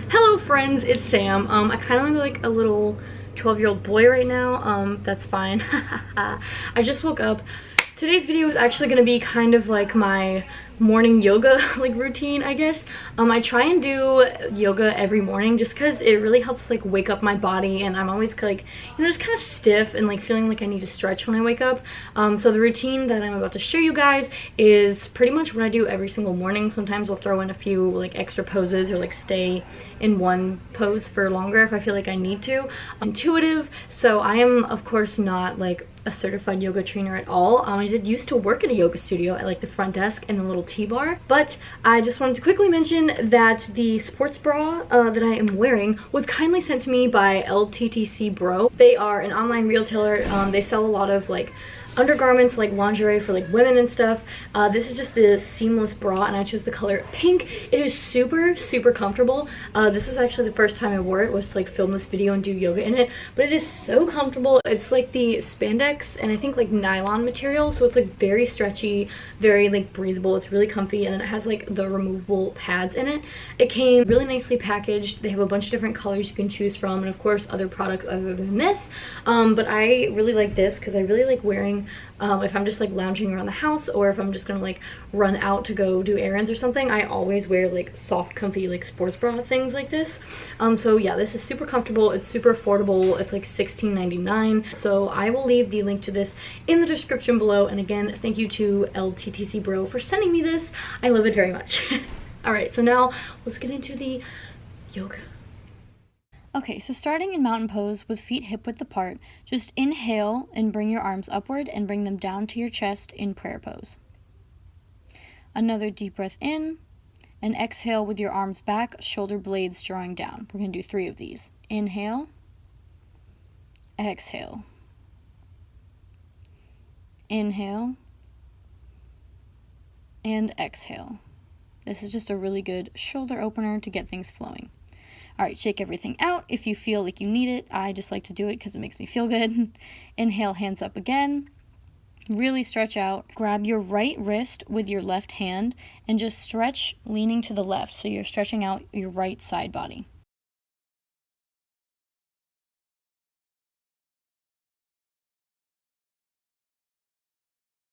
Hello friends, it's Sam. I kind of look like a little 12-year-old boy right now. That's fine. I just woke up. Today's video is actually going to be kind of like my morning yoga like routine, I guess. I try and do yoga every morning just because it really helps like wake up my body, and I'm always like, you know, just kind of stiff and like feeling like I need to stretch when I wake up. So the routine that I'm about to show you guys is pretty much what I do every single morning. Sometimes I'll throw in a few like extra poses or like stay in one pose for longer if I feel like I need to. Intuitive, so I am of course not like a certified yoga trainer at all. I did used to work at a yoga studio at like the front desk and the little T-bar, but I just wanted to quickly mention that the sports bra that I am wearing was kindly sent to me by LTTCBRO. They are an online retailer. They sell a lot of like undergarments, like lingerie for like women and stuff. This is just the seamless bra, and I chose the color pink. It is super comfortable. This was actually the first time I wore it, was to like film this video and do yoga in it, but it is so comfortable. It's like the spandex and I think like nylon material, so it's like very stretchy, very like breathable. It's really comfy, and then it has like the removable pads in it. It came really nicely packaged. They have a bunch of different colors you can choose from, and of course other products other than this, but I really like this because I really like wearing if I'm just like lounging around the house, or if I'm just gonna like run out to go do errands or something. I always wear like soft comfy like sports bra things like this. So yeah, this is super comfortable. It's super affordable. It's like $16.99. So I will leave the link to this in the description below, and again, thank you to LTTCBRO for sending me this. I love it very much. All right, so now let's get into the yoga. Okay, so starting in mountain pose with feet hip width apart, just inhale and bring your arms upward and bring them down to your chest in prayer pose. Another deep breath in, and exhale with your arms back, shoulder blades drawing down. We're going to do 3 of these. Inhale, exhale. Inhale, and exhale. This is just a really good shoulder opener to get things flowing. All right, shake everything out if you feel like you need it. I just like to do it because it makes me feel good. Inhale, hands up again. Really stretch out. Grab your right wrist with your left hand and just stretch, leaning to the left, so you're stretching out your right side body.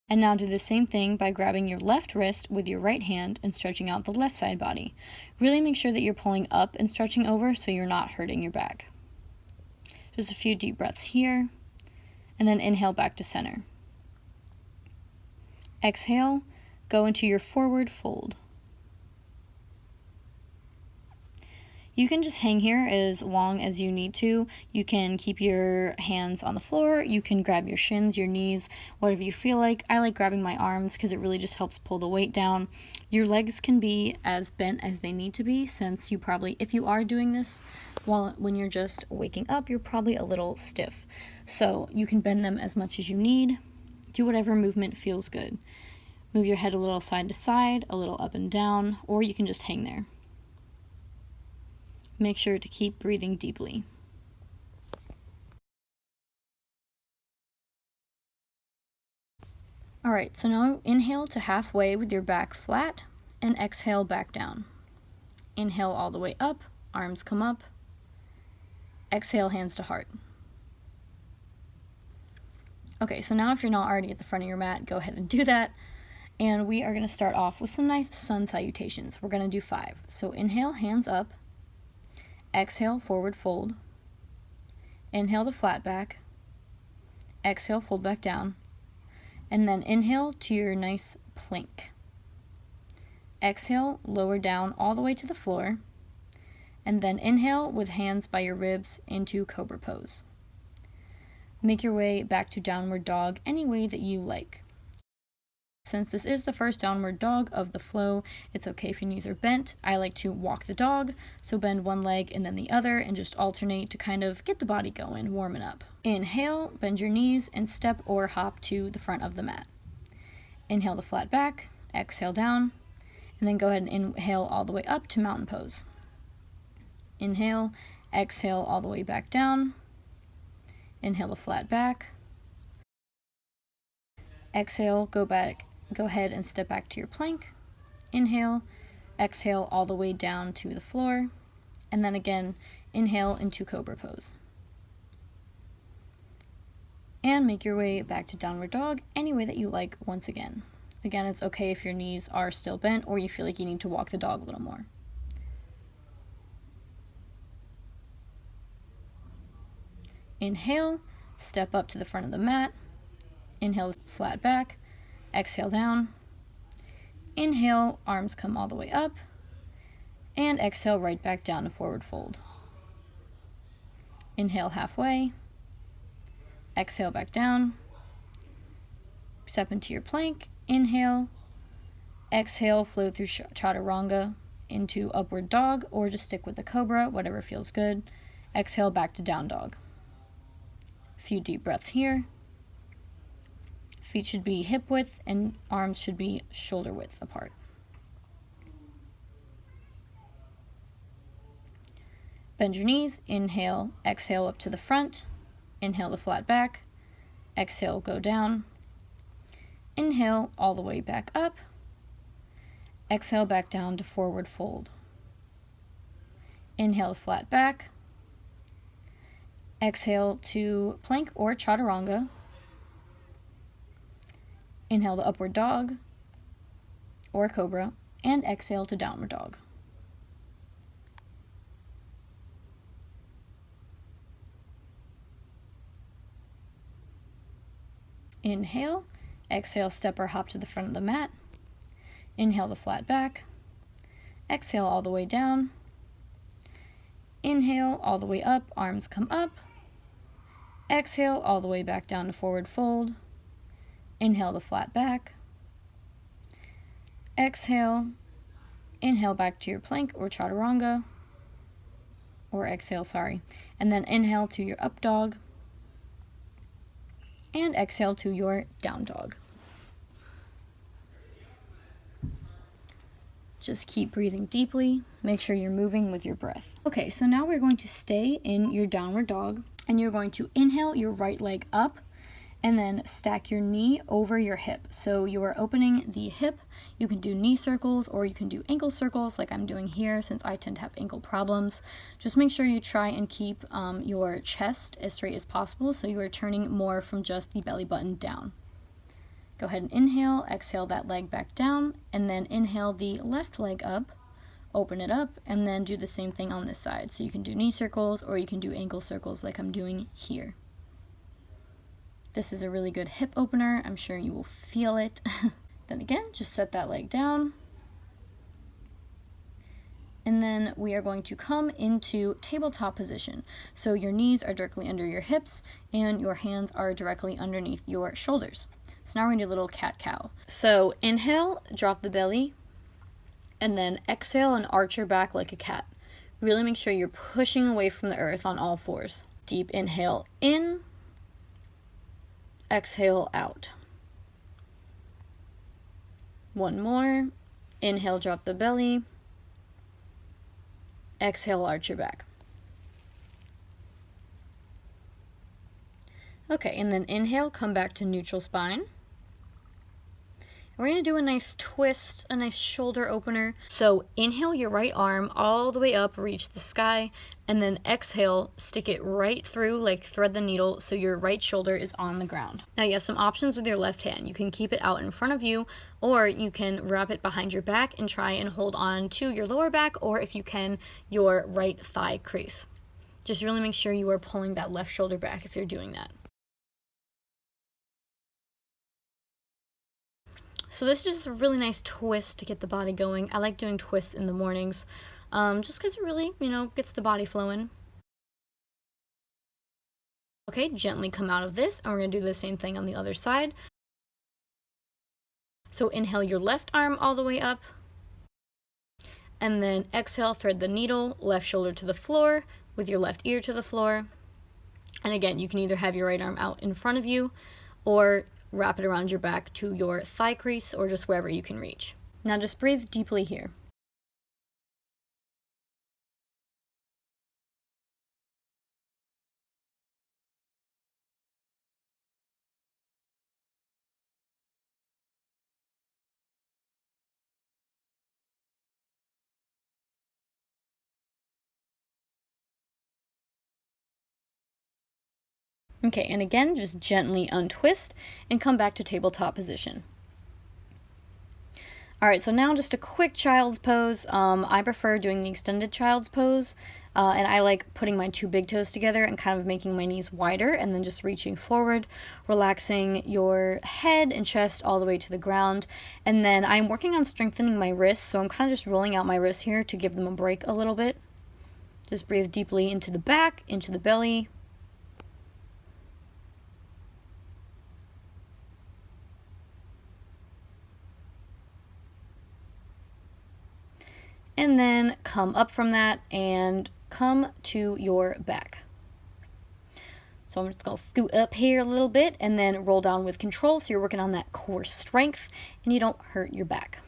And now do the same thing by grabbing your left wrist with your right hand and stretching out the left side body. Really make sure that you're pulling up and stretching over so you're not hurting your back. Just a few deep breaths here, and then inhale back to center. Exhale, go into your forward fold. You can just hang here as long as you need to. You can keep your hands on the floor. You can grab your shins, your knees, whatever you feel like. I like grabbing my arms because it really just helps pull the weight down. Your legs can be as bent as they need to be, since you probably, if you are doing this when you're just waking up, you're probably a little stiff. So you can bend them as much as you need. Do whatever movement feels good. Move your head a little side to side, a little up and down, or you can just hang there. Make sure to keep breathing deeply. All right, so now inhale to halfway with your back flat, and exhale back down. Inhale all the way up, arms come up. Exhale, hands to heart. Okay, so now if you're not already at the front of your mat, go ahead and do that. And we are going to start off with some nice sun salutations. We're going to do 5. So inhale, hands up. Exhale, forward fold. Inhale the flat back. Exhale, fold back down. And then inhale to your nice plank. Exhale, lower down all the way to the floor. And then inhale with hands by your ribs into cobra pose. Make your way back to downward dog any way that you like. Since this is the first downward dog of the flow, it's okay if your knees are bent. I like to walk the dog, so bend one leg and then the other, and just alternate to kind of get the body going, warming up. Inhale, bend your knees, and step or hop to the front of the mat. Inhale the flat back, exhale down, and then go ahead and inhale all the way up to mountain pose. Inhale, exhale all the way back down. Inhale the flat back. Exhale, go ahead and step back to your plank. Inhale, exhale all the way down to the floor. and then again, inhale into cobra pose. And make your way back to downward dog any way that you like once again. Again, it's okay if your knees are still bent or you feel like you need to walk the dog a little more. Inhale, step up to the front of the mat. Inhale, flat back. Exhale down. Inhale, arms come all the way up. And exhale right back down to forward fold. Inhale halfway. Exhale back down. Step into your plank. Inhale. Exhale, float through chaturanga into upward dog, or just stick with the cobra, whatever feels good. Exhale back to down dog. A few deep breaths here. Feet should be hip width and arms should be shoulder width apart. Bend your knees. Inhale, exhale up to the front. Inhale to flat back. Exhale, go down. Inhale all the way back up. Exhale back down to forward fold. Inhale to flat back. Exhale to plank or chaturanga. Inhale to upward dog or cobra, and exhale to downward dog. Inhale, exhale, step or hop to the front of the mat. Inhale to flat back. Exhale all the way down. Inhale all the way up, arms come up. Exhale all the way back down to forward fold. Inhale to flat back. Exhale. Inhale back to your plank or chaturanga. Or exhale, sorry. And then inhale to your up dog. And exhale to your down dog. Just keep breathing deeply. Make sure you're moving with your breath. Okay, so now we're going to stay in your downward dog, and you're going to inhale your right leg up and then stack your knee over your hip. So you are opening the hip. You can do knee circles or you can do ankle circles like I'm doing here since I tend to have ankle problems. Just make sure you try and keep your chest as straight as possible so you are turning more from just the belly button down. Go ahead and inhale, exhale that leg back down, and then inhale the left leg up, open it up, and then do the same thing on this side. So you can do knee circles or you can do ankle circles like I'm doing here. This is a really good hip opener. I'm sure you will feel it. Then again, just set that leg down. And then we are going to come into tabletop position. So your knees are directly under your hips and your hands are directly underneath your shoulders. So now we're going to do a little cat-cow. So inhale, drop the belly, and then exhale and arch your back like a cat. Really make sure you're pushing away from the earth on all fours. Deep inhale in. Exhale out. One more. Inhale, drop the belly. Exhale, arch your back. Okay, and then inhale, come back to neutral spine. We're going to do a nice twist, a nice shoulder opener. So inhale your right arm all the way up, reach the sky, and then exhale, stick it right through, like thread the needle, so your right shoulder is on the ground. Now you have some options with your left hand. You can keep it out in front of you, or you can wrap it behind your back and try and hold on to your lower back, or if you can, your right thigh crease. Just really make sure you are pulling that left shoulder back if you're doing that. So this is just a really nice twist to get the body going. I like doing twists in the mornings, just because it really, gets the body flowing. Okay, gently come out of this, and we're going to do the same thing on the other side. So inhale your left arm all the way up, and then exhale, thread the needle, left shoulder to the floor, with your left ear to the floor. And again, you can either have your right arm out in front of you, or wrap it around your back to your thigh crease or just wherever you can reach. Now just breathe deeply here. Okay, and again, just gently untwist and come back to tabletop position. All right, so now just a quick child's pose. I prefer doing the extended child's pose, and I like putting my two big toes together and kind of making my knees wider and then just reaching forward, relaxing your head and chest all the way to the ground. And then I'm working on strengthening my wrists, so I'm kind of just rolling out my wrists here to give them a break a little bit. Just breathe deeply into the back, into the belly. And then come up from that and come to your back. So I'm just going to scoot up here a little bit and then roll down with control, so you're working on that core strength and you don't hurt your back.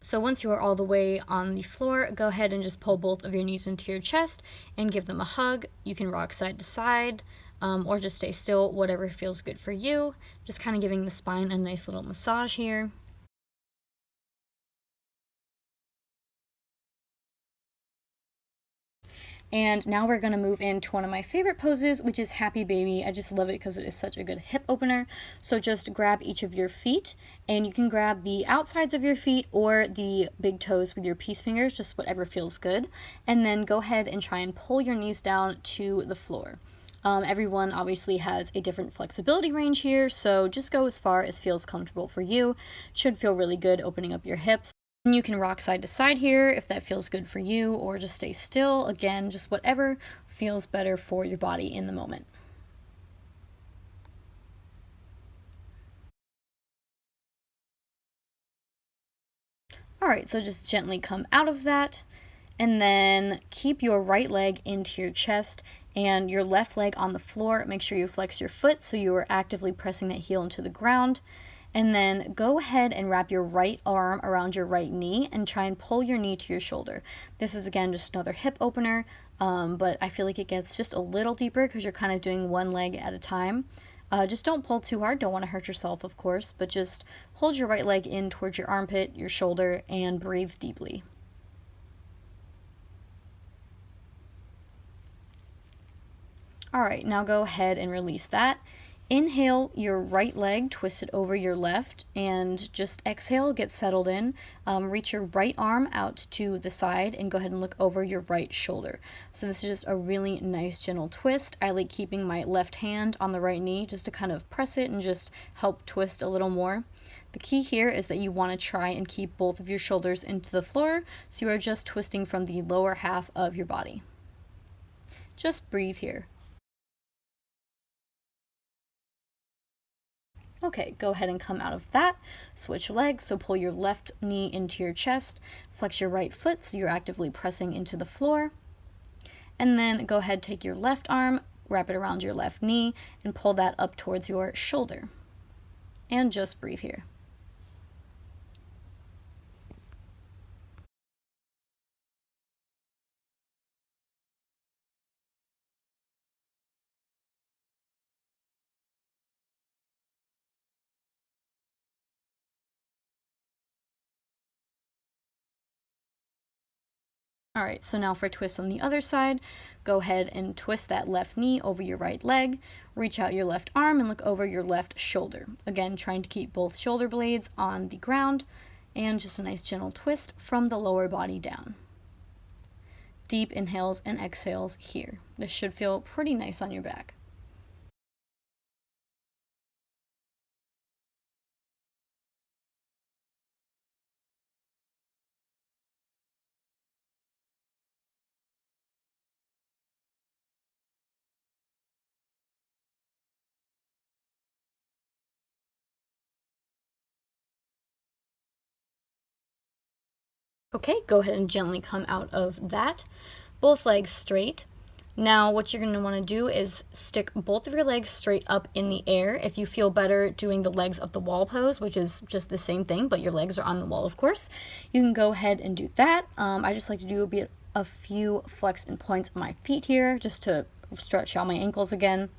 So once you are all the way on the floor, go ahead and just pull both of your knees into your chest and give them a hug. You can rock side to side, or just stay still, whatever feels good for you. Just kind of giving the spine a nice little massage here. And now we're going to move into one of my favorite poses, which is Happy Baby. I just love it because it is such a good hip opener. So just grab each of your feet, and you can grab the outsides of your feet or the big toes with your peace fingers, just whatever feels good. And then go ahead and try and pull your knees down to the floor. Everyone obviously has a different flexibility range here, so just go as far as feels comfortable for you. Should feel really good opening up your hips. And you can rock side to side here if that feels good for you, or just stay still. Again, just whatever feels better for your body in the moment. All right, so just gently come out of that, and then keep your right leg into your chest and your left leg on the floor. Make sure you flex your foot so you are actively pressing that heel into the ground. And then go ahead and wrap your right arm around your right knee and try and pull your knee to your shoulder. This is, again, just another hip opener, but I feel like it gets just a little deeper because you're kind of doing one leg at a time. Just don't pull too hard. Don't want to hurt yourself, of course, but just hold your right leg in towards your armpit, your shoulder, and breathe deeply. All right, now go ahead and release that. Inhale your right leg, twist it over your left, and just exhale, get settled in. Reach your right arm out to the side and go ahead and look over your right shoulder. So this is just a really nice gentle twist. I like keeping my left hand on the right knee just to kind of press it and just help twist a little more. The key here is that you want to try and keep both of your shoulders into the floor, so you are just twisting from the lower half of your body. Just breathe here. Okay, go ahead and come out of that. Switch legs, so pull your left knee into your chest, flex your right foot so you're actively pressing into the floor. And then go ahead, take your left arm, wrap it around your left knee, and pull that up towards your shoulder. And just breathe here. All right, so now for a twist on the other side, go ahead and twist that left knee over your right leg, reach out your left arm and look over your left shoulder. Again, trying to keep both shoulder blades on the ground, and just a nice gentle twist from the lower body down. Deep inhales and exhales here. This should feel pretty nice on your back. Okay, go ahead and gently come out of that. Both legs straight. Now what you're going to want to do is stick both of your legs straight up in the air. If you feel better doing the legs up the wall pose, which is just the same thing, but your legs are on the wall, of course, you can go ahead and do that. I just like to do a few flex and points on my feet here just to stretch out my ankles again.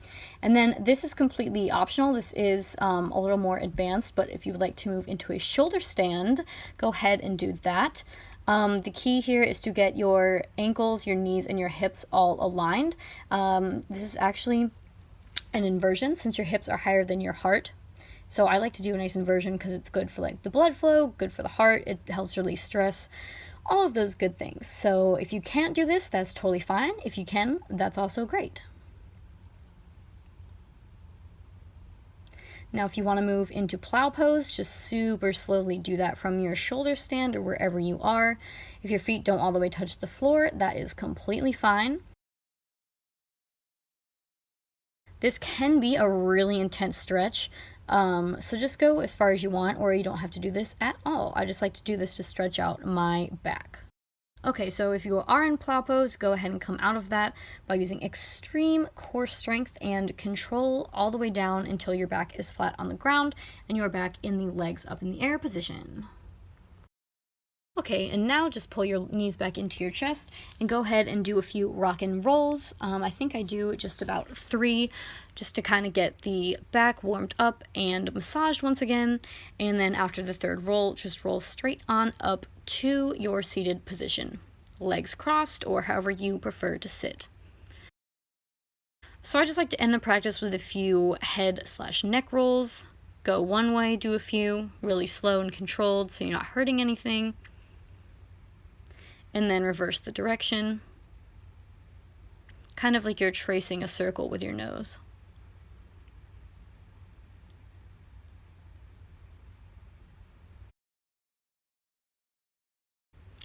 And then this is completely optional. This is a little more advanced, but if you would like to move into a shoulder stand, go ahead and do that. The key here is to get your ankles, your knees, and your hips all aligned. This is actually an inversion since your hips are higher than your heart. So I like to do a nice inversion because it's good for like the blood flow, good for the heart, it helps release stress, all of those good things. So if you can't do this, that's totally fine. If you can, that's also great. Now if you want to move into plow pose, just super slowly do that from your shoulder stand or wherever you are. If your feet don't all the way touch the floor, that is completely fine. This can be a really intense stretch, so just go as far as you want, or you don't have to do this at all. I just like to do this to stretch out my back. Okay, so if you are in plow pose, go ahead and come out of that by using extreme core strength and control all the way down until your back is flat on the ground and you're back in the legs up in the air position. Okay, and now just pull your knees back into your chest and go ahead and do a few rock and rolls. I think I do just about 3 just to kind of get the back warmed up and massaged once again. And then after the 3rd roll, just roll straight on up to your seated position. Legs crossed or however you prefer to sit. So I just like to end the practice with a few head/neck rolls. Go one way, do a few, really slow and controlled so you're not hurting anything. And then reverse the direction, kind of like you're tracing a circle with your nose.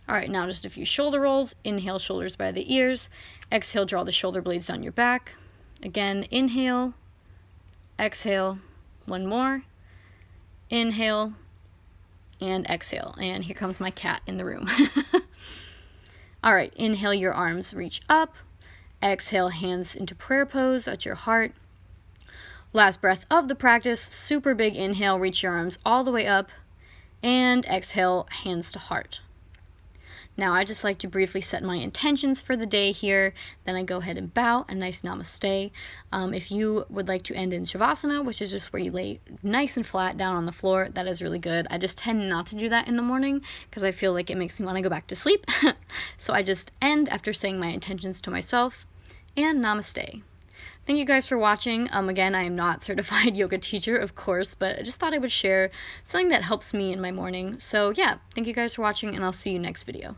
All right, now just a few shoulder rolls. Inhale, shoulders by the ears. Exhale, draw the shoulder blades down your back. Again, inhale, exhale, one more. Inhale, and exhale. And here comes my cat in the room. All right, inhale, your arms reach up. Exhale, hands into prayer pose at your heart. Last breath of the practice, super big inhale, reach your arms all the way up. And exhale, hands to heart. Now I just like to briefly set my intentions for the day here. Then I go ahead and bow, a nice namaste. If you would like to end in shavasana, which is just where you lay nice and flat down on the floor, that is really good. I just tend not to do that in the morning because I feel like it makes me want to go back to sleep. So I just end after saying my intentions to myself, and namaste. Thank you guys for watching. Again, I am not certified yoga teacher, of course, but I just thought I would share something that helps me in my morning. So yeah, thank you guys for watching, and I'll see you next video.